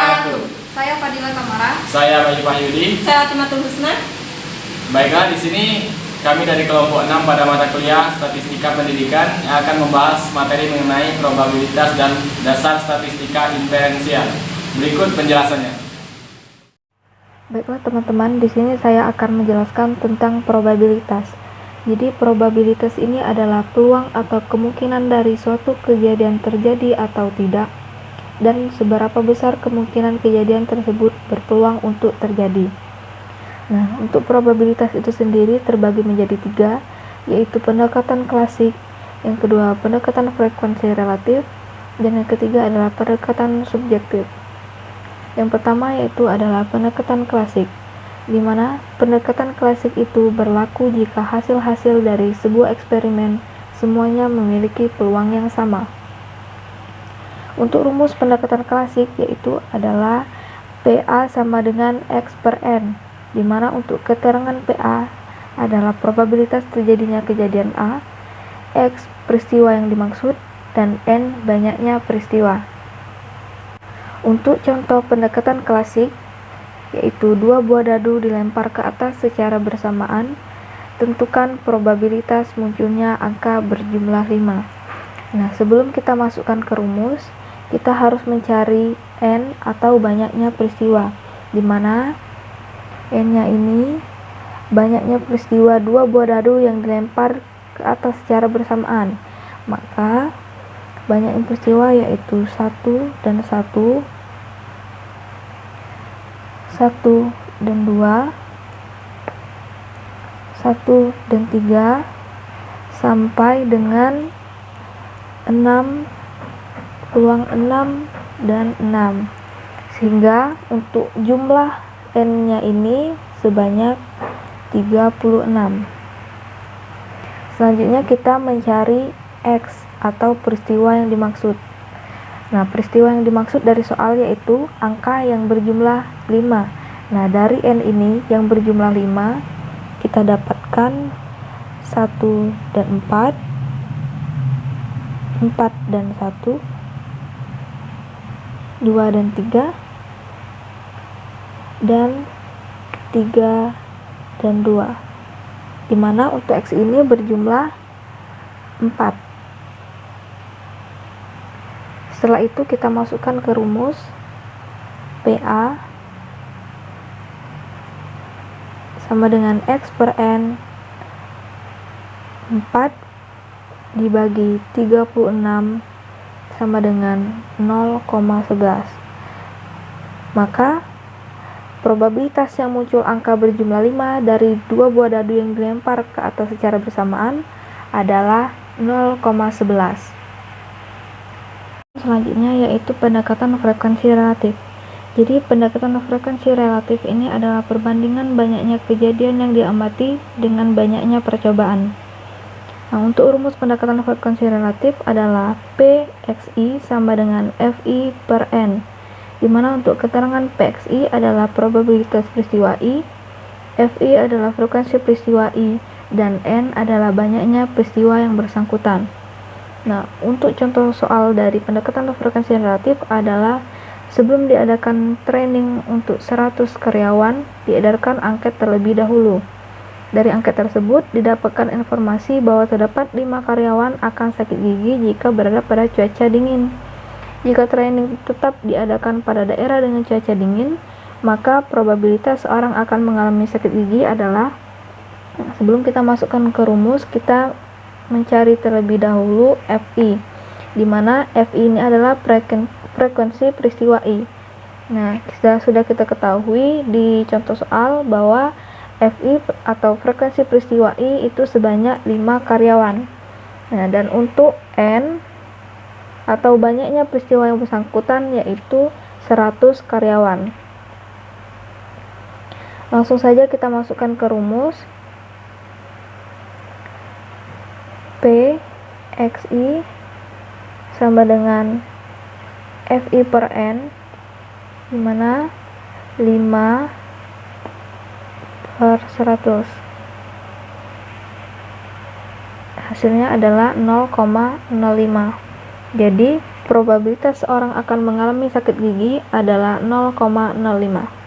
wabarakatuh. Saya Fadila Tamara. Saya Bayu Wahyudi. Saya Atimatul Husna. Baiklah, di sini kami dari kelompok 6 pada mata kuliah Statistika Pendidikan yang akan membahas materi mengenai probabilitas dan dasar statistika inferensial. Berikut penjelasannya. Baiklah teman-teman, di sini saya akan menjelaskan tentang probabilitas. Jadi probabilitas ini adalah peluang atau kemungkinan dari suatu kejadian terjadi atau tidak, dan seberapa besar kemungkinan kejadian tersebut berpeluang untuk terjadi. Nah, untuk probabilitas itu sendiri terbagi menjadi 3, yaitu pendekatan klasik, yang kedua pendekatan frekuensi relatif, dan yang ketiga adalah pendekatan subjektif. Yang pertama yaitu adalah pendekatan klasik, di mana pendekatan klasik itu berlaku jika hasil-hasil dari sebuah eksperimen semuanya memiliki peluang yang sama. Untuk rumus pendekatan klasik yaitu adalah PA sama dengan X per N, di mana untuk keterangan PA adalah probabilitas terjadinya kejadian A, X peristiwa yang dimaksud, dan N banyaknya peristiwa. Untuk contoh pendekatan klasik, yaitu 2 buah dadu dilempar ke atas secara bersamaan, tentukan probabilitas munculnya angka berjumlah 5. Nah, sebelum kita masukkan ke rumus, kita harus mencari N atau banyaknya peristiwa, di mana N-nya ini banyaknya peristiwa 2 buah dadu yang dilempar ke atas secara bersamaan. Maka banyaknya peristiwa yaitu 1 dan 1, 1 dan 2, 1 dan 3, sampai dengan 6, peluang 6 dan 6, sehingga untuk jumlah N-nya ini sebanyak 36. Selanjutnya kita mencari X atau peristiwa yang dimaksud. Nah, peristiwa yang dimaksud dari soal yaitu angka yang berjumlah 5. Nah, dari N ini yang berjumlah 5, kita dapatkan 1 dan 4, 4 dan 1, 2 dan 3, dan 3 dan 2. Dimana untuk X ini berjumlah 4. Setelah itu kita masukkan ke rumus PA sama dengan X per N 4 dibagi 36 sama dengan 0,11. Maka probabilitas yang muncul angka berjumlah 5 dari 2 buah dadu yang dilempar ke atas secara bersamaan adalah 0,11. Selanjutnya yaitu pendekatan frekuensi relatif. Jadi pendekatan frekuensi relatif ini adalah perbandingan banyaknya kejadian yang diamati dengan banyaknya percobaan. Nah, untuk rumus pendekatan frekuensi relatif adalah PXI sama dengan FI per N, di mana untuk keterangan PXI adalah probabilitas peristiwa I, FI adalah frekuensi peristiwa I, dan N adalah banyaknya peristiwa yang bersangkutan. Nah, untuk contoh soal dari pendekatan frekuensi relatif adalah sebelum diadakan training untuk 100 karyawan, diedarkan angket terlebih dahulu. Dari angket tersebut didapatkan informasi bahwa terdapat 5 karyawan akan sakit gigi jika berada pada cuaca dingin. Jika training tetap diadakan pada daerah dengan cuaca dingin, maka probabilitas seorang akan mengalami sakit gigi adalah, sebelum kita masukkan ke rumus, kita mencari terlebih dahulu FI, di mana FI ini adalah frekuensi peristiwa I. Nah, sudah kita ketahui di contoh soal bahwa FI atau frekuensi peristiwa I itu sebanyak 5 karyawan. Nah, dan untuk N atau banyaknya peristiwa yang bersangkutan yaitu 100 karyawan. Langsung saja kita masukkan ke rumus PXI sama dengan FI per N, di mana 5 per 100. Hasilnya adalah 0,05. Jadi probabilitas orang akan mengalami sakit gigi adalah 0,05.